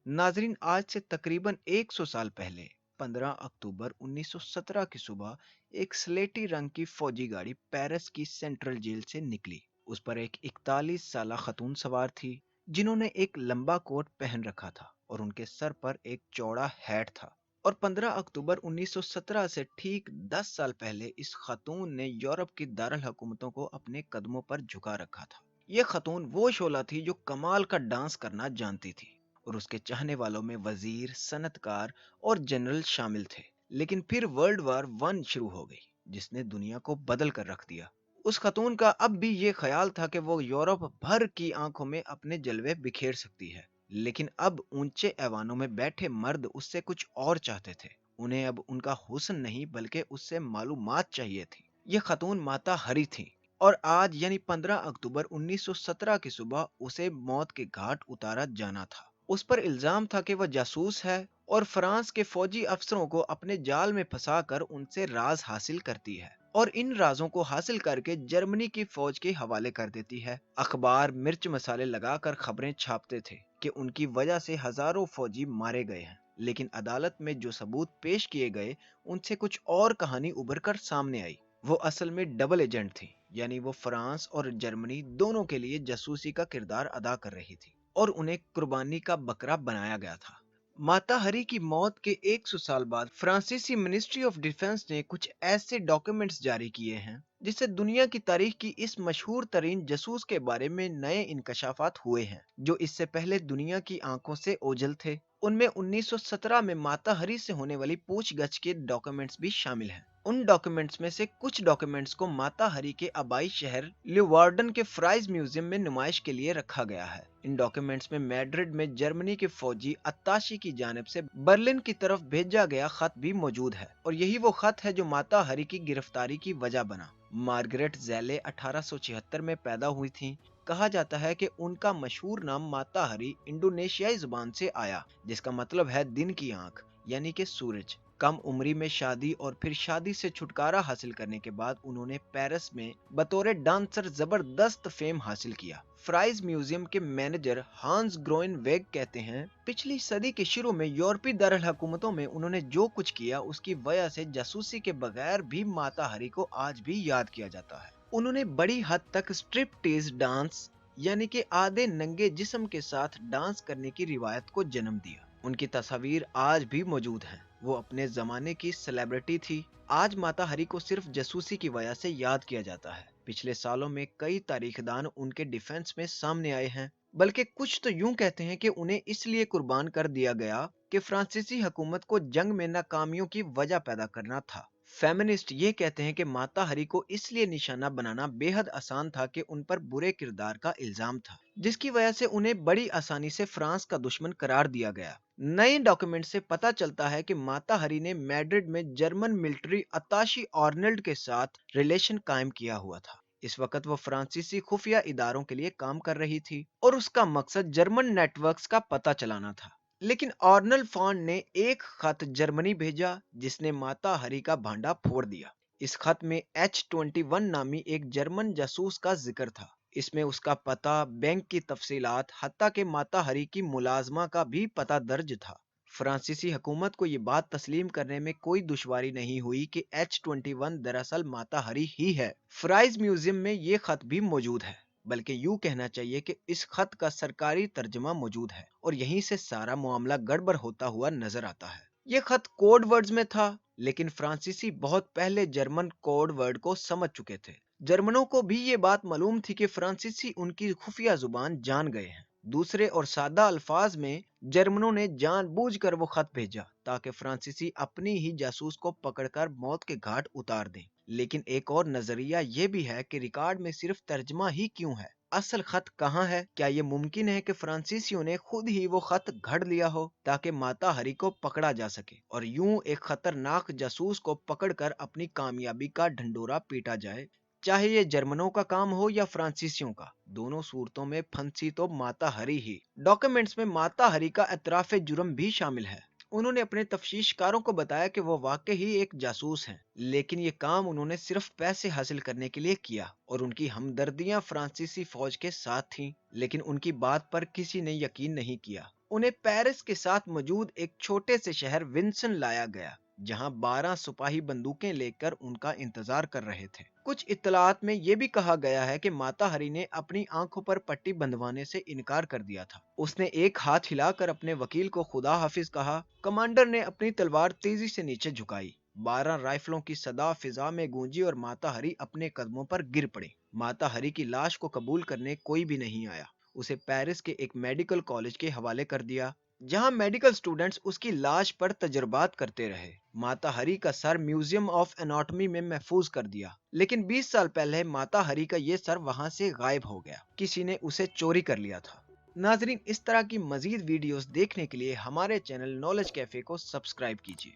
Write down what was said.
नाजरीन, आज से तकरीबन 100 साल पहले 15 अक्टूबर 1917 की सुबह एक स्लेटी रंग की फौजी गाड़ी पेरिस की सेंट्रल जेल से निकली। उस पर एक 41 साला खतून सवार थी, जिन्होंने एक लंबा कोट पहन रखा था और उनके सर पर एक चौड़ा हैट था। और 15 अक्टूबर 1917 से ठीक 10 साल पहले इस खातून ने यूरोप की दारुल हुकूमतों को अपने कदमों पर झुका रखा था। यह खातून वो शोला थी जो कमाल का डांस करना जानती थी, और उसके चाहने वालों में वजीर, सनतकार और जनरल शामिल थे। लेकिन फिर वर्ल्ड वार वन शुरू हो गई, जिसने दुनिया को बदल कर रख दिया। उस खतून का अब भी ये ख्याल था कि वो यूरोप भर की आंखों में अपने जलवे बिखेर सकती है। लेकिन अब ऊंचे ऐवानों में बैठे मर्द उससे कुछ और चाहते थे। उन्हें अब उनका हुस्न नहीं बल्कि उससे मालूमात चाहिए थी। ये खतून माता हरी थी, और आज यानी 15 अक्टूबर 1917 की सुबह उसे मौत के घाट उतारा जाना था। उस पर इल्जाम था कि वह जासूस है और फ्रांस के फौजी अफसरों को अपने जाल में फंसाकर उनसे राज हासिल करती है, और इन राजों को हासिल करके जर्मनी की फौज के हवाले कर देती है। अखबार मिर्च मसाले लगाकर खबरें छापते थे कि उनकी वजह से हजारों फौजी मारे गए हैं। लेकिन अदालत में जो सबूत पेश किए गए, उनसे कुछ और कहानी उभर कर सामने आई। वो असल में डबल एजेंट थी, यानी वो फ्रांस और जर्मनी दोनों के लिए जासूसी का किरदार अदा कर रही थी, और उन्हें कुर्बानी का बकरा बनाया गया था। माता हरी की मौत के 100 साल बाद फ्रांसीसी मिनिस्ट्री ऑफ डिफेंस ने कुछ ऐसे डॉक्यूमेंट्स जारी किए हैं, जिससे दुनिया की तारीख की इस मशहूर तरीन जासूस के बारे में नए इंकशाफात हुए हैं, जो इससे पहले दुनिया की आंखों से ओझल थे। उनमें 1917 में माता हरी से होने वाली पूछगछ के डॉक्यूमेंट्स भी शामिल हैं। उन डॉक्यूमेंट्स में से कुछ डॉक्यूमेंट्स को माता हरी के आबाई शहर ल्यूवार्डन के फ्राइज म्यूजियम में नुमाइश के लिए रखा गया है। इन डॉक्यूमेंट्स में मैड्रिड में जर्मनी के फौजी अत्ताशी की जानिब से बर्लिन की तरफ भेजा गया खत भी मौजूद है, और यही वो खत है जो माता हरी की गिरफ्तारी की वजह बना। मार्गरेट जैले 1876 में पैदा हुई थी। कहा जाता है कि उनका मशहूर नाम माता हरी इंडोनेशियाई जुबान से आया, जिसका मतलब है दिन की आंख, यानी कि सूरज। कम उम्री में शादी और फिर शादी से छुटकारा हासिल करने के बाद उन्होंने पेरिस में बतौर डांसर जबरदस्त फेम हासिल किया। फ्राइज म्यूजियम के मैनेजर हांस ग्रोइन वेग कहते हैं, पिछली सदी के शुरू में यूरोपीय दारुल हुकूमतों में उन्होंने जो कुछ किया, उसकी वजह से जासूसी के बगैर भी माता हरी को आज भी याद किया जाता है। उन्होंने बड़ी हद तक स्ट्रिप टीज डांस, यानी कि आधे नंगे जिस्म के साथ डांस करने की रिवायत को जन्म दिया। उनकी तस्वीर आज भी मौजूद हैं। वो अपने जमाने की सेलिब्रिटी थी। आज माता हरी को सिर्फ जासूसी की वजह से याद किया जाता है। पिछले सालों में कई तारीखदान उनके डिफेंस में सामने आए हैं, बल्कि कुछ तो यूं कहते हैं कि उन्हें इसलिए कुर्बान कर दिया गया कि फ्रांसीसी हुकूमत को जंग में नाकामियों की वजह पैदा करना था। फेमिनिस्ट ये कहते हैं कि माता हरी को इसलिए निशाना बनाना बेहद आसान था कि उन पर बुरे किरदार का इल्जाम था, जिसकी वजह से उन्हें बड़ी आसानी से फ्रांस का दुश्मन करार दिया गया। नए डॉक्यूमेंट से पता चलता है कि माता हरी ने मैड्रिड में जर्मन मिलिट्री अताशी आर्नल्ड के साथ रिलेशन कायम किया हुआ था। इस वक्त वो फ्रांसीसी खुफिया इदारों के लिए काम कर रही थी, और उसका मकसद जर्मन नेटवर्क्स का पता चलाना था। लेकिन आर्नल्ड फॉन्ड ने एक खत जर्मनी भेजा, जिसने माता हरी का भांडा फोड़ दिया। इस खत में H-21 नामी एक जर्मन जासूस का जिक्र था। इसमें उसका पता, बैंक की तफसीलात, हत्ता के माता हरी की मुलाजमा का भी पता दर्ज था। फ्रांसीसी हुकूमत को ये बात तस्लीम करने में कोई दुश्वारी नहीं हुई कि H-21 दरअसल माता हरी ही है। फ्राइज म्यूजियम में ये खत भी मौजूद है, बल्कि यूं कहना चाहिए कि इस खत का सरकारी तर्जमा मौजूद है, और यहीं से सारा मामला गड़बड़ होता हुआ नजर आता है। ये खत कोड वर्ड्स में था, लेकिन फ्रांसीसी बहुत पहले जर्मन कोड वर्ड को समझ चुके थे। जर्मनों को भी ये बात मालूम थी कि फ्रांसीसी उनकी खुफिया जुबान जान गए हैं। दूसरे और सादा अल्फाज में जर्मनों ने जानबूझकर वो खत भेजा ताकि फ्रांसीसी अपनी ही जासूस को पकड़कर मौत के घाट उतार दें। लेकिन एक और नजरिया ये भी है कि रिकॉर्ड में सिर्फ तर्जमा ही क्यों है, असल खत कहाँ है? क्या ये मुमकिन है कि फ्रांसीसियों ने खुद ही वो खत घड़ लिया हो ताकि माता हरी को पकड़ा जा सके, और यूं एक खतरनाक जासूस को पकड़कर अपनी कामयाबी का ढंडोरा पीटा जाए? चाहे ये जर्मनों का काम हो या फ्रांसीसियों का, दोनों सूरतों में फंसी तो माता हरी ही। डॉक्यूमेंट्स में माता हरी का एतराफ जुर्म भी शामिल है। उन्होंने अपने तफ्तीशकारों को बताया कि वो वाकई ही एक जासूस हैं, लेकिन ये काम उन्होंने सिर्फ पैसे हासिल करने के लिए किया, और उनकी हमदर्दियां फ्रांसीसी फौज के साथ थीं। लेकिन उनकी बात पर किसी ने यकीन नहीं किया। उन्हें पेरिस के साथ मौजूद एक छोटे से शहर विंसन लाया गया, जहां 12 सिपाही बंदूकें लेकर उनका इंतजार कर रहे थे। कुछ इत्तलात में यह भी कहा गया है कि माता हरी ने अपनी आंखों पर पट्टी बंधवाने से इनकार कर दिया था। उसने एक हाथ हिलाकर अपने वकील को खुदा हाफिज कहा। कमांडर ने अपनी तलवार तेजी से नीचे झुकाई। 12 राइफलों की सदा फिजा में गूंजी और माता हरी अपने कदमों पर गिर पड़ी। माता हरी की लाश को कबूल करने कोई भी नहीं आया। उसे पेरिस के एक मेडिकल कॉलेज के हवाले कर दिया, जहां मेडिकल स्टूडेंट्स उसकी लाश पर तजर्बात करते रहे। माता हरी का सर म्यूजियम ऑफ एनाटॉमी में महफूज कर दिया, लेकिन 20 साल पहले माता हरी का ये सर वहां से गायब हो गया। किसी ने उसे चोरी कर लिया था। नाजरीन, इस तरह की मजीद वीडियोस देखने के लिए हमारे चैनल नॉलेज कैफे को सब्सक्राइब कीजिए।